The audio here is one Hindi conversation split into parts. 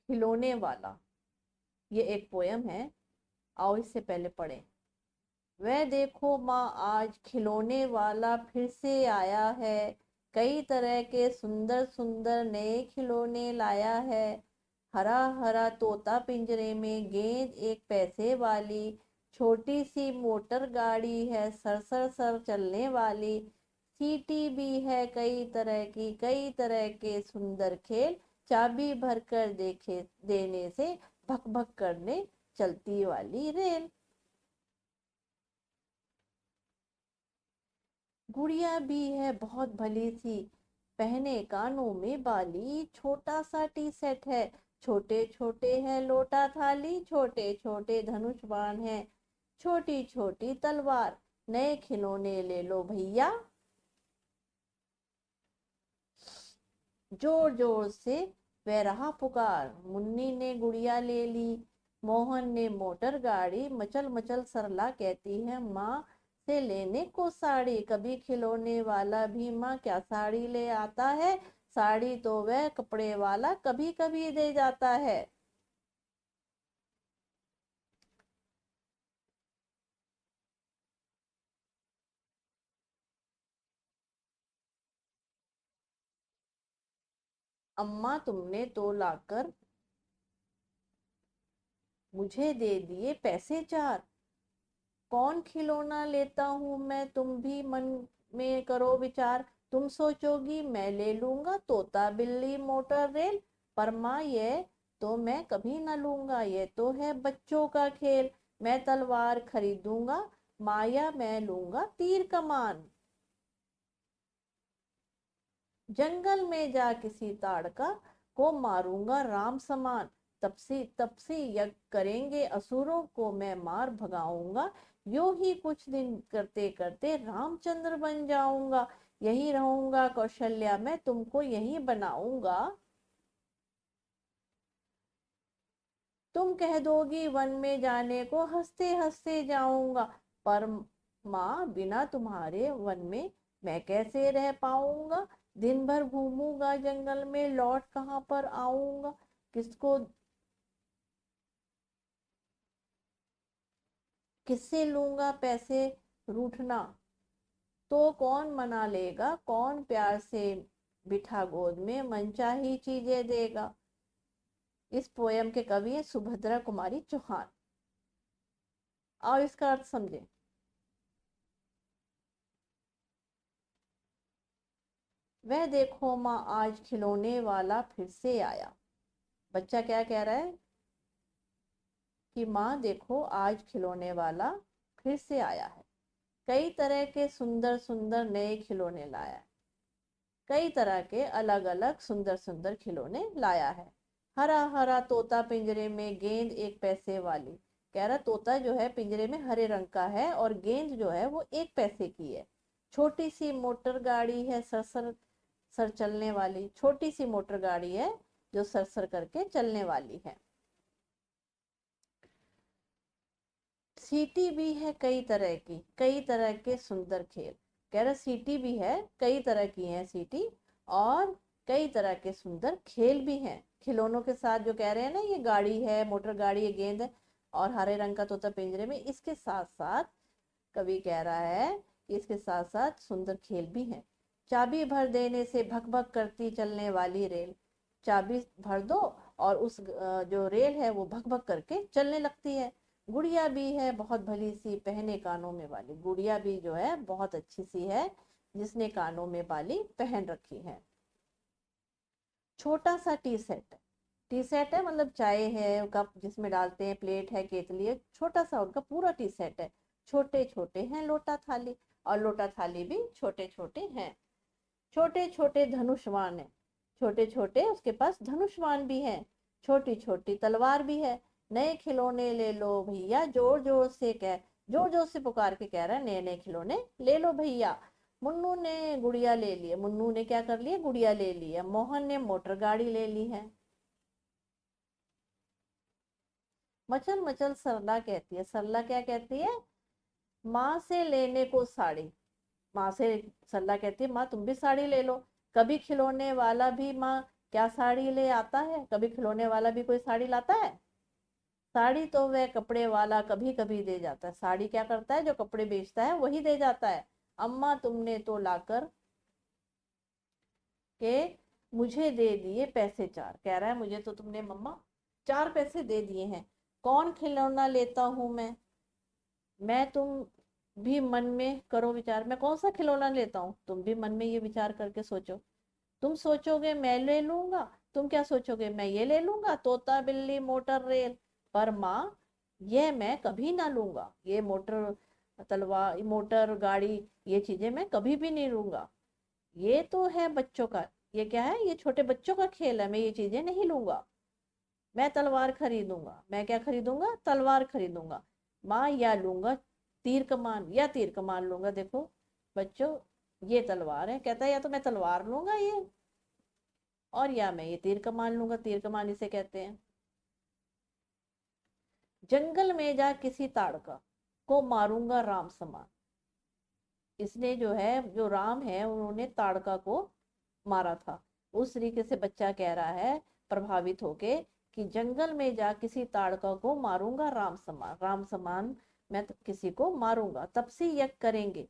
खिलौने वाला, ये एक पोयम है। आओ इससे पहले पढ़ें। वह देखो माँ आज खिलौने वाला फिर से आया है, कई तरह के सुंदर सुंदर नए खिलौने लाया है। हरा हरा तोता पिंजरे में, गेंद एक पैसे वाली, छोटी सी मोटर गाड़ी है सर सर सर चलने वाली, सीटी भी है कई तरह की, कई तरह के सुंदर खेल, चाबी भर कर देखे देने से भक भक करने चलती वाली रेल। गुड़िया भी है बहुत भली सी, पहने कानों में बाली, छोटा सा टी सेट है, छोटे छोटे है लोटा थाली, छोटे छोटे धनुष बाण है, छोटी छोटी तलवार, नए खिलौने ले लो भैया। जोर जोर से वह रहा पुकार, मुन्नी ने गुड़िया ले ली, मोहन ने मोटर गाड़ी, मचल मचल सरला कहती है माँ से लेने को साड़ी, कभी खिलौने वाला भी माँ क्या साड़ी ले आता है, साड़ी तो वह कपड़े वाला कभी कभी दे जाता है। अम्मा तुमने तो लाकर मुझे दे दिए पैसे चार, कौन खिलौना लेता हूँ मैं तुम भी मन में करो विचार, तुम सोचोगी मैं ले लूंगा तोता बिल्ली मोटर रेल, पर माँ ये तो मैं कभी ना लूंगा, ये तो है बच्चों का खेल, मैं तलवार खरीदूंगा माया मैं लूंगा तीर कमान, जंगल में जा किसी ताड़का को मारूंगा राम समान, तपसी यज्ञ करेंगे असुरों को मैं मार भगाऊंगा, यूं ही कुछ दिन करते करते रामचंद्र बन जाऊंगा, यही रहूंगा कौशल्या मैं तुमको यही बनाऊंगा, तुम कह दोगी वन में जाने को हंसते हंसते जाऊंगा, पर माँ बिना तुम्हारे वन में मैं कैसे रह पाऊंगा, दिन भर घूमूंगा जंगल में लौट कहाँ पर आऊंगा, किसको किससे लूंगा पैसे रूठना, तो कौन मना लेगा, कौन प्यार से बिठा गोद में मनचाही चीजें देगा। इस पोयम के कवि है सुभद्रा कुमारी चौहान। आओ इसका अर्थ समझे। वह देखो माँ आज खिलौने वाला फिर से आया, बच्चा क्या कह रहा है कि माँ देखो आज खिलौने वाला फिर से आया है, कई तरह के सुंदर सुंदर नए खिलौने लाया है, कई तरह के अलग अलग सुंदर सुंदर खिलौने लाया है। हरा हरा तोता पिंजरे में, गेंद एक पैसे वाली, कह रहा तोता जो है पिंजरे में हरे रंग का है और गेंद जो है वो एक पैसे की है, छोटी सी मोटर गाड़ी है सर सर चलने वाली, छोटी सी मोटर गाड़ी है जो सर सर करके चलने वाली है, सीटी भी है कई तरह की, कई तरह के सुंदर खेल, कह रहा सीटी भी है कई तरह की है सीटी, और कई तरह के सुंदर खेल भी हैं खिलौनों के साथ, जो कह रहे हैं ना ये गाड़ी है मोटर गाड़ी है गेंद है और हरे रंग का तोता पिंजरे में, इसके साथ साथ कवि कह रहा है कि इसके साथ साथ सुंदर खेल भी हैं। चाबी भर देने से भक भक करती चलने वाली रेल, चाबी भर दो और उस जो रेल है वो भक भक करके चलने लगती है। गुड़िया भी है बहुत भली सी, पहने कानों में वाली, गुड़िया भी जो है बहुत अच्छी सी है जिसने कानों में बाली पहन रखी है। छोटा सा टी सेट, टी सेट है मतलब चाय है कप जिसमें डालते हैं, प्लेट है केतली है, छोटा सा उनका पूरा टी सेट है, छोटे छोटे हैं लोटा थाली, और लोटा थाली भी छोटे छोटे हैं, छोटे छोटे धनुषवान है, छोटे छोटे उसके पास धनुषवान भी है, छोटी छोटी तलवार भी है, नए खिलौने ले लो भैया, जोर जोर से कह जोर जोर से पुकार के कह रहा है नए नए खिलौने ले लो भैया। मुन्नू ने गुड़िया ले ली है, मुन्नू ने क्या कर लिया गुड़िया ले ली है, मोहन ने मोटर गाड़ी ले ली है, मचल मचल सरला कहती है, सरला क्या कहती है माँ से लेने को साड़ी, माँ से सरला कहती है माँ तुम भी साड़ी ले लो, कभी खिलौने वाला भी माँ क्या साड़ी ले आता है? कभी खिलौने वाला भी कोई साड़ी लाता है? साड़ी तो वह कपड़े वाला कभी कभी दे जाता है। साड़ी क्या करता है? जो कपड़े बेचता है वही दे जाता है। अम्मा तुमने तो लाकर के मुझे दे दिए पैसे चार। कह रहा है मुझे तो तुमने मम्मा 4 पैसे दे दिए हैं। कौन खिलौना लेता हूं मैं तुम भी मन में करो विचार, मैं कौन सा खिलौना लेता हूँ? तुम भी मन में ये विचार करके सोचो। तुम सोचोगे मैं ले लूंगा, तुम क्या सोचोगे? मैं ये ले लूंगा, तोता बिल्ली मोटर रेल। पर माँ, ये मैं कभी ना लूंगा। ये मोटर तलवार, मोटर गाड़ी, ये चीजें मैं कभी भी नहीं लूंगा। ये तो है बच्चों का, ये क्या है? ये छोटे बच्चों का खेल है। मैं ये चीजें नहीं लूंगा। मैं तलवार खरीदूंगा। मैं क्या खरीदूंगा? तलवार खरीदूंगा। माँ, या लूंगा तीर कमान, या तीर कमान लूंगा। देखो बच्चों, ये तलवार है। कहता है या तो मैं तलवार लूंगा ये, और या मैं ये तीर कमान लूंगा। तीर कमान इसे कहते हैं। जंगल में जा किसी ताड़का को मारूंगा राम समान। इसने जो है, जो राम है, उन्होंने ताड़का को मारा था। उस तरीके से बच्चा कह रहा है प्रभावित होके कि जंगल में जा किसी ताड़का को मारूंगा राम समान। राम समान मैं तो किसी को मारूंगा। तपसी यज्ञ करेंगे,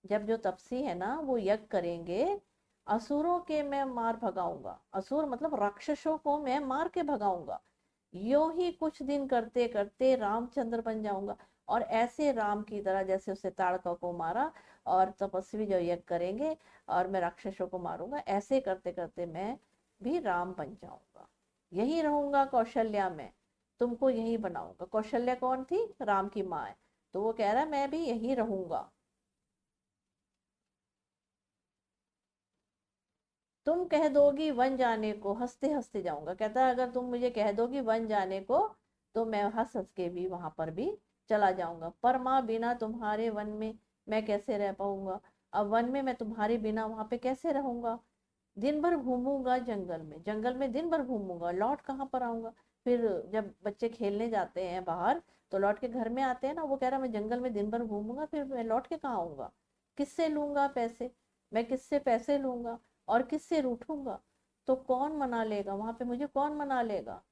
जब जो तपसी है ना वो यज्ञ करेंगे, असुरों के मैं मार भगाऊंगा। असुर मतलब राक्षसों को मैं मार के भगाऊंगा। यूं ही कुछ दिन करते करते रामचंद्र बन जाऊंगा। और ऐसे राम की तरह, जैसे उसने ताड़का को मारा, और तपस्वी जो यज्ञ करेंगे और मैं राक्षसों को मारूंगा, ऐसे करते करते मैं भी राम बन जाऊंगा। यही रहूंगा कौशल्या में, तुमको यही बनाऊंगा। कौशल्या कौन थी? राम की माँ है। तो वो कह रहा है मैं भी यही रहूंगा। तुम कह दोगी वन जाने को, हंसते हंसते जाऊंगा। कहता है अगर तुम मुझे कह दोगी वन जाने को, तो मैं हंस हंस के भी वहां पर भी चला जाऊंगा। पर माँ, बिना तुम्हारे वन में मैं कैसे रह पाऊंगा? अब वन में मैं तुम्हारे बिना वहां पे कैसे रहूंगा? दिन भर घूमूंगा जंगल में, जंगल में दिन भर घूमूंगा, लौट कहाँ पर आऊंगा? फिर जब बच्चे खेलने जाते हैं बाहर, तो लौट के घर में आते हैं ना, वो कह रहा मैं जंगल में दिन भर घूमूंगा, फिर मैं लौट के कहाँ आऊंगा? किससे लूंगा पैसे? मैं किससे पैसे लूंगा? और किससे रूठूंगा? तो कौन मना लेगा वहां पे? मुझे कौन मना लेगा?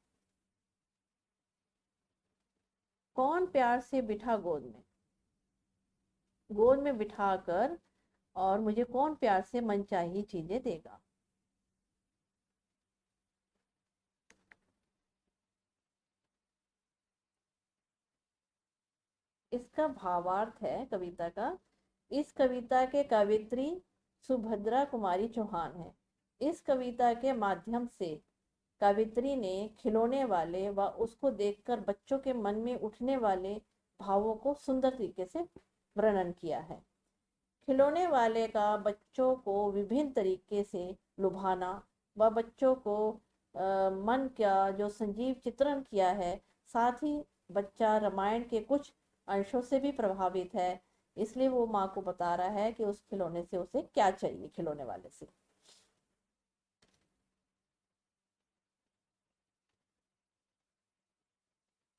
कौन प्यार से बिठा गोद में बिठा कर, और मुझे कौन प्यार से मनचाही चीजें देगा? इसका भावार्थ है कविता का। इस कविता के कवित्री सुभद्रा कुमारी चौहान है। इस कविता के माध्यम से कवित्री ने खिलौने वाले व उसको देखकर बच्चों के मन में उठने वाले भावों को सुंदर तरीके से वर्णन किया है। खिलौने वाले का बच्चों को विभिन्न तरीके से लुभाना व बच्चों को मन का जो संजीव चित्रण किया है, साथ ही बच्चा रामायण के कुछ अंशों से भी प्रभावित है। इसलिए वो माँ को बता रहा है कि उस खिलौने से उसे क्या चाहिए, खिलौने वाले से।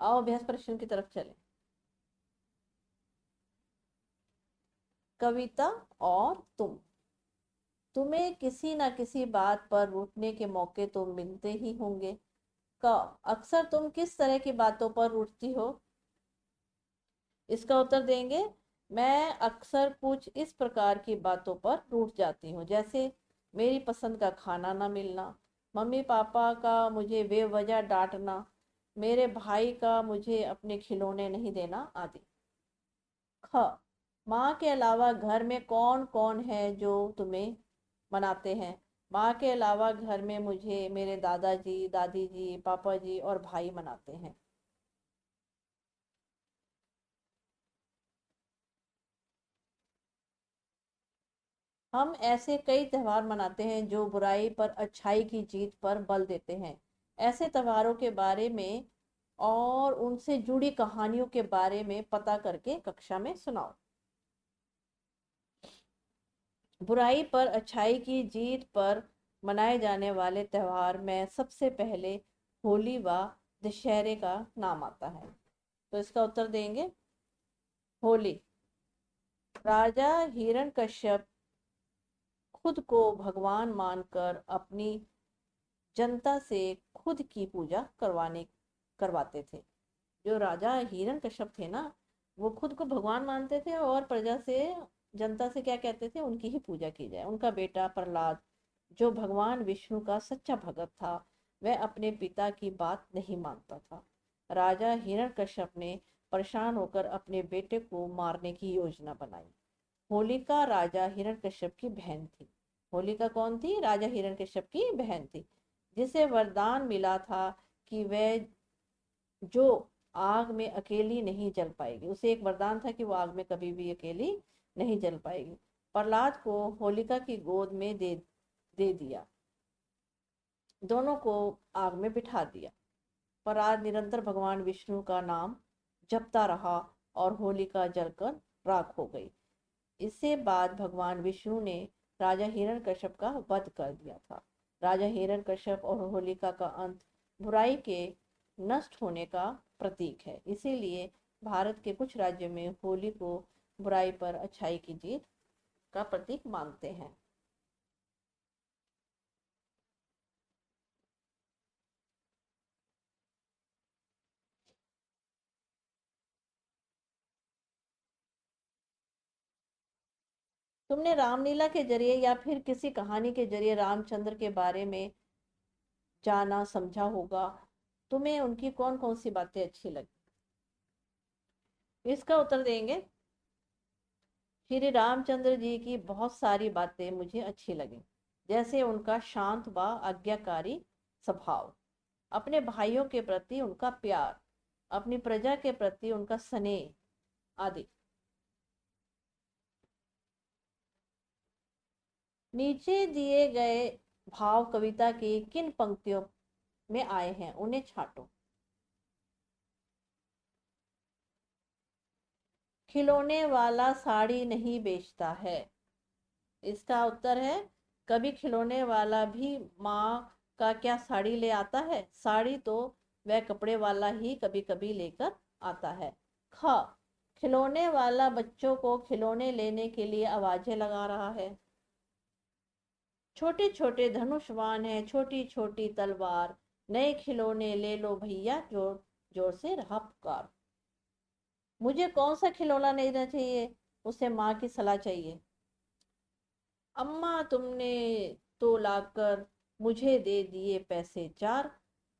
आओ अभ्यास प्रश्न की तरफ चलें। कविता और तुम। तुम्हें किसी ना किसी बात पर रूठने के मौके तो मिलते ही होंगे। का अक्सर तुम किस तरह की बातों पर रूठती हो? इसका उत्तर देंगे, मैं अक्सर कुछ इस प्रकार की बातों पर रूठ जाती हूँ, जैसे मेरी पसंद का खाना ना मिलना, मम्मी पापा का मुझे बेवजह डांटना, मेरे भाई का मुझे अपने खिलौने नहीं देना आदि। ख माँ के अलावा घर में कौन कौन है जो तुम्हें मनाते हैं? माँ के अलावा घर में मुझे मेरे दादाजी, दादी जी, पापा जी और भाई मनाते हैं। हम ऐसे कई त्योहार मनाते हैं जो बुराई पर अच्छाई की जीत पर बल देते हैं। ऐसे त्योहारों के बारे में और उनसे जुड़ी कहानियों के बारे में पता करके कक्षा में सुनाओ। बुराई पर अच्छाई की जीत पर मनाए जाने वाले त्योहार में सबसे पहले होली व दशहरे का नाम आता है। तो इसका उत्तर देंगे होली। राजा हिरण्यकश्यप खुद को भगवान मानकर अपनी जनता से खुद की पूजा करवाते थे। जो राजा हिरण्यकश्यप थे ना, वो खुद को भगवान मानते थे और प्रजा से, जनता से क्या कहते थे, उनकी ही पूजा की जाए। उनका बेटा प्रहलाद, जो भगवान विष्णु का सच्चा भगत था, वह अपने पिता की बात नहीं मानता था। राजा हिरण्यकश्यप ने परेशान होकर अपने बेटे को मारने की योजना बनाई। होलिका राजा हिरण्यकश्यप की बहन थी। होलिका कौन थी? राजा हिरण्यकश्यप की बहन थी, जिसे वरदान मिला था कि वह जो आग में अकेली नहीं जल पाएगी। उसे एक वरदान था कि वो आग में कभी भी अकेली नहीं जल पाएगी। प्रहलाद को होलिका की गोद में दे दिया, दोनों को आग में बिठा दिया। प्रहलाद निरंतर भगवान विष्णु का नाम जपता रहा और होलिका जलकर राख हो गई। इससे बाद भगवान विष्णु ने राजा हिरण्यकश्यप का वध कर दिया था। राजा हिरण्यकश्यप और होलिका का अंत बुराई के नष्ट होने का प्रतीक है। इसीलिए भारत के कुछ राज्यों में होली को बुराई पर अच्छाई की जीत का प्रतीक मानते हैं। तुमने रामलीला के जरिए या फिर किसी कहानी के जरिए रामचंद्र के बारे में जाना, समझा होगा। तुम्हें उनकी कौन कौन सी बातें अच्छी लगी? इसका उत्तर देंगे, श्री रामचंद्र जी की बहुत सारी बातें मुझे अच्छी लगी। जैसे उनका शांत व आज्ञाकारी स्वभाव, अपने भाइयों के प्रति उनका प्यार, अपनी प्रजा के प्रति उनका स्नेह आदि। नीचे दिए गए भाव कविता की किन पंक्तियों में आए हैं, उन्हें छाटो। खिलौने वाला साड़ी नहीं बेचता है। इसका उत्तर है, कभी खिलौने वाला भी माँ का क्या साड़ी ले आता है? साड़ी तो वह कपड़े वाला ही कभी कभी लेकर आता है। ख, खिलौने वाला बच्चों को खिलौने लेने के लिए आवाजें लगा रहा है। छोटे छोटे धनुषवान है, छोटी छोटी तलवार, नए खिलौने ले लो भैया, जोर जोर से रहा पुकार। मुझे कौन सा खिलौना लेना चाहिए? उसे माँ की सलाह चाहिए। अम्मा तुमने तो लाकर मुझे दे दिए पैसे चार,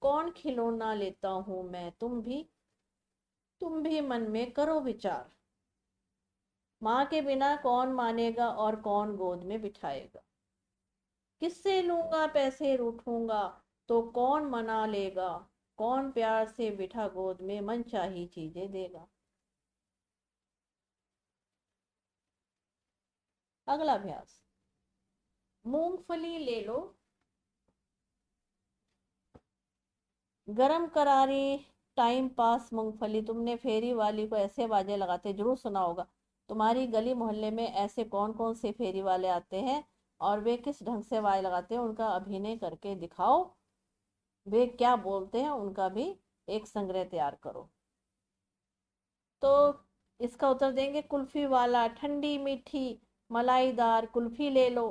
कौन खिलौना लेता हूँ मैं, तुम भी मन में करो विचार। माँ के बिना कौन मानेगा और कौन गोद में बिठाएगा? किससे लूंगा पैसे रूठूंगा तो कौन मना लेगा, कौन प्यार से बिठा गोद में मनचाही चीजें देगा। अगला अभ्यास, मूंगफली ले लो गरम करारी टाइम पास मूंगफली। तुमने फेरी वाली को ऐसे बाजे लगाते जरूर सुना होगा। तुम्हारी गली मोहल्ले में ऐसे कौन कौन से फेरी वाले आते हैं और वे किस ढंग से बाजे लगाते हैं, उनका अभिनय करके दिखाओ। वे क्या बोलते हैं उनका भी एक संग्रह तैयार करो। तो इसका उत्तर देंगे, कुल्फी वाला ठंडी मीठी मलाईदार कुल्फी ले लो।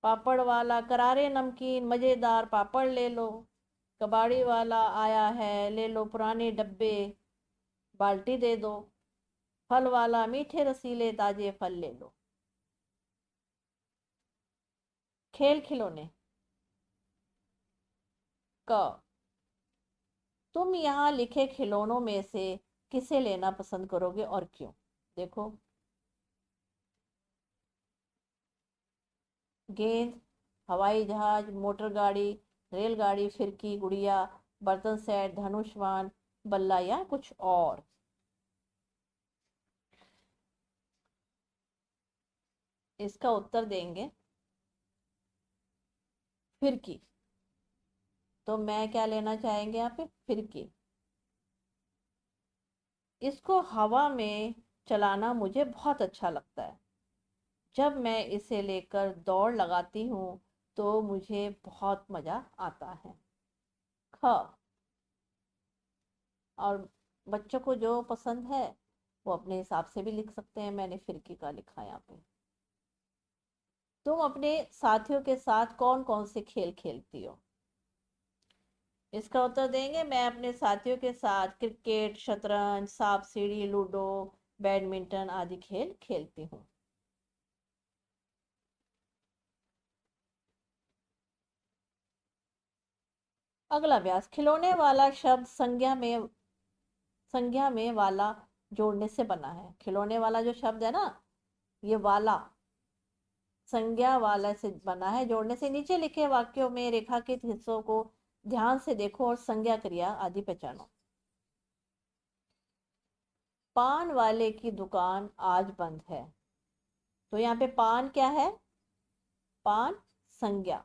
पापड़ वाला करारे नमकीन मजेदार पापड़ ले लो। कबाड़ी वाला आया है, ले लो पुराने डब्बे, बाल्टी दे दो। फल वाला मीठे रसीले ताजे फल ले लो। खेल खिलौने क, तुम यहाँ लिखे खिलौनों में से किसे लेना पसंद करोगे और क्यों? देखो, गेंद, हवाई जहाज, मोटर गाड़ी, रेलगाड़ी, फिरकी, गुड़िया, बर्तन सेट, धनुषवान, बल्ला या कुछ और। इसका उत्तर देंगे फिरकी। तो मैं क्या लेना चाहेंगे यहाँ पे? फिरकी। इसको हवा में चलाना मुझे बहुत अच्छा लगता है। जब मैं इसे लेकर दौड़ लगाती हूँ तो मुझे बहुत मजा आता है। ख, और बच्चों को जो पसंद है वो अपने हिसाब से भी लिख सकते हैं। मैंने फिरकी का लिखा यहाँ पे। तुम अपने साथियों के साथ कौन कौन से खेल खेलती हो? इसका उत्तर देंगे, मैं अपने साथियों के साथ क्रिकेट, शतरंज, सांप सीढ़ी, लूडो, बैडमिंटन आदि खेल खेलती हूँ। अगला अभ्यास, खिलौने वाला शब्द संज्ञा में वाला जोड़ने से बना है। खिलौने वाला जो शब्द है ना, ये वाला संज्ञा वाला से बना है, जोड़ने से। नीचे लिखे वाक्यों में रेखांकित हिस्सों को ध्यान से देखो और संज्ञा क्रिया आदि पहचानो। पान वाले की दुकान आज बंद है। तो यहाँ पे पान क्या है? पान संज्ञा।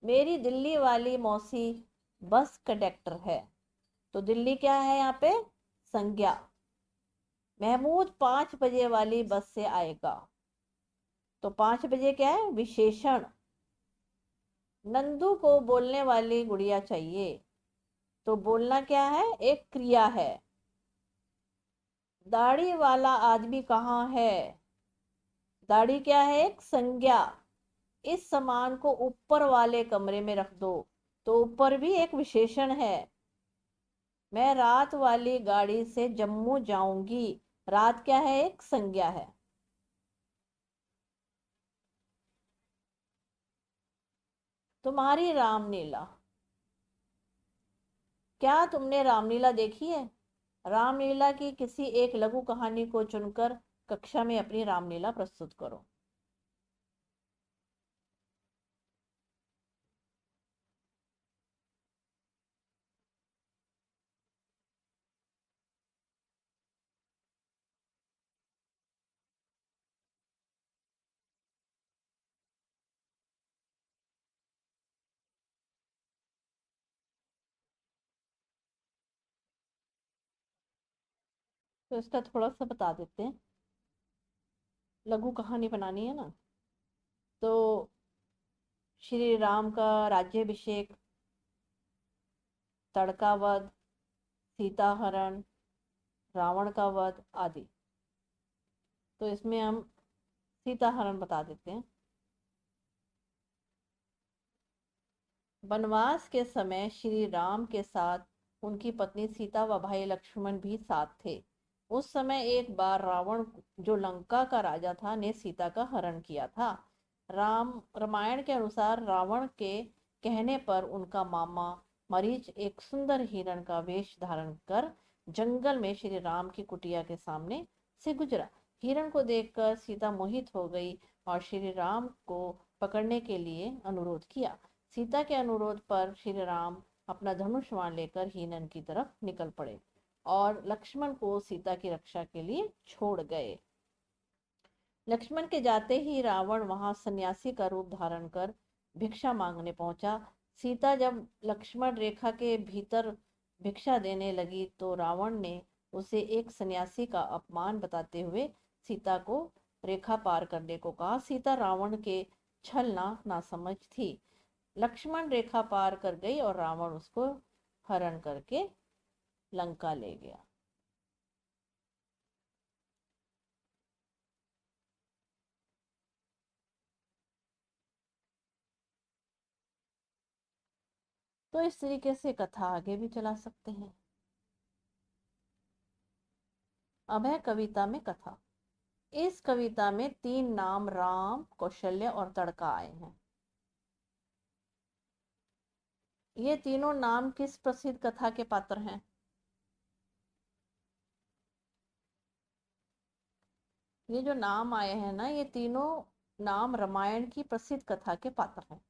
मेरी दिल्ली वाली मौसी बस कंडक्टर है। तो दिल्ली क्या है यहाँ पे? संज्ञा। महमूद 5 बजे वाली बस से आएगा। तो 5 बजे क्या है? विशेषण। नंदू को बोलने वाली गुड़िया चाहिए। तो बोलना क्या है? एक क्रिया है। दाढ़ी वाला आदमी कहाँ है? दाढ़ी क्या है? एक संज्ञा। इस सामान को ऊपर वाले कमरे में रख दो। तो ऊपर भी एक विशेषण है। मैं रात वाली गाड़ी से जम्मू जाऊंगी। रात क्या है? एक संज्ञा है। तुम्हारी रामलीला। क्या तुमने रामलीला देखी है? रामलीला की किसी एक लघु कहानी को चुनकर कक्षा में अपनी रामलीला प्रस्तुत करो। तो इसका थोड़ा सा बता देते हैं। लघु कहानी बनानी है ना, तो श्री राम का राज्याभिषेक, तड़का वध, सीता हरण, रावण का वध आदि। तो इसमें हम सीता हरण बता देते हैं। वनवास के समय श्री राम के साथ उनकी पत्नी सीता व भाई लक्ष्मण भी साथ थे। उस समय एक बार रावण, जो लंका का राजा था, ने सीता का हरण किया था। रामायण के अनुसार रावण के कहने पर उनका मामा मरीच एक सुंदर हिरण का वेश धारण कर जंगल में श्री राम की कुटिया के सामने से गुजरा। हिरण को देखकर सीता मोहित हो गई और श्री राम को पकड़ने के लिए अनुरोध किया। सीता के अनुरोध पर श्री राम अपना धनुष बाण लेकर हिरण की तरफ निकल पड़े और लक्ष्मण को सीता की रक्षा के लिए छोड़ गए। लक्ष्मण के जाते ही रावण वहां सन्यासी का रूप धारण कर भिक्षा मांगने पहुंचा। सीता जब लक्ष्मण रेखा के भीतर भिक्षा देने लगी तो रावण ने उसे एक सन्यासी का अपमान बताते हुए सीता को रेखा पार करने को कहा। सीता रावण के छल ना समझ थी। लक्ष्मण रेखा पार कर गई और रावण उसको हरण करके लंका ले गया। तो इस तरीके से कथा आगे भी चला सकते हैं। अब है कविता में कथा। इस कविता में 3 नाम राम, कौशल्य और तड़का आए हैं। ये तीनों नाम किस प्रसिद्ध कथा के पात्र हैं? ये जो नाम आए हैं ना, ये तीनों नाम रामायण की प्रसिद्ध कथा के पात्र हैं।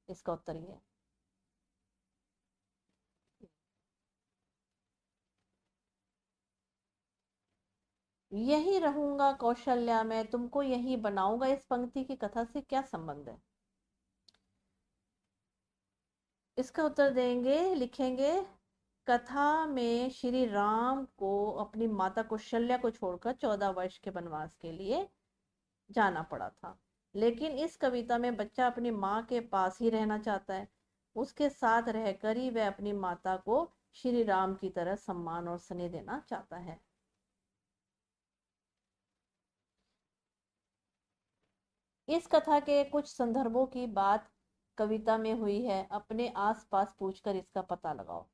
इसका उत्तर ये है। यही रहूंगा कौशल्या, मैं तुमको यही बनाऊंगा, इस पंक्ति की कथा से क्या संबंध है? इसका उत्तर देंगे, लिखेंगे, कथा में श्री राम को अपनी माता कौशल्या को छोड़कर 14 वर्ष के वनवास के लिए जाना पड़ा था। लेकिन इस कविता में बच्चा अपनी माँ के पास ही रहना चाहता है। उसके साथ रहकर ही वह अपनी माता को श्री राम की तरह सम्मान और स्नेह देना चाहता है। इस कथा के कुछ संदर्भों की बात कविता में हुई है, अपने आसपास पूछकर इसका पता लगाओ।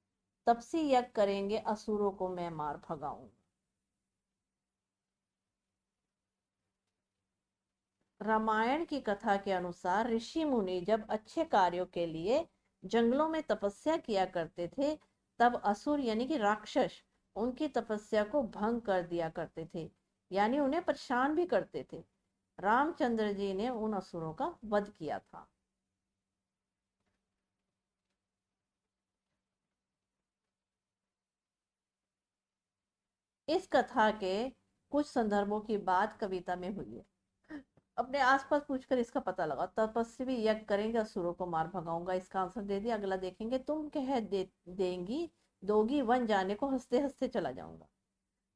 तपसी यज्ञ करेंगे, असुरों को मैं मार भगाऊं। रामायण की कथा के अनुसार ऋषि मुनि जब अच्छे कार्यों के लिए जंगलों में तपस्या किया करते थे, तब असुर यानी कि राक्षस उनकी तपस्या को भंग कर दिया करते थे, यानी उन्हें परेशान भी करते थे। रामचंद्र जी ने उन असुरों का वध किया था। इस कथा के कुछ संदर्भों की बात कविता में हुई है, अपने आसपास पूछकर इसका पता लगाओ। तपस्वी यज्ञ करेंगे, असुरों को मार भगाऊंगा, इसका आंसर दे दिया। अगला देखेंगे, तुम कह देंगी दोगी, वन जाने को हंसते हंसते चला जाऊंगा।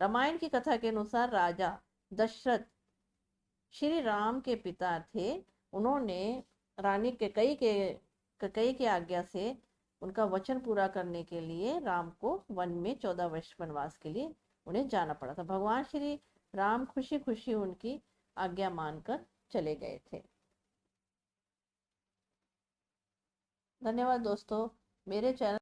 रामायण की कथा के अनुसार राजा दशरथ श्री राम के पिता थे। उन्होंने रानी कैकेयी के आज्ञा से उनका वचन पूरा करने के लिए राम को वन में 14 वर्ष वनवास के लिए उन्हें जाना पड़ा था। भगवान श्री राम खुशी खुशी उनकी आज्ञा मानकर चले गए थे। धन्यवाद दोस्तों, मेरे चैनल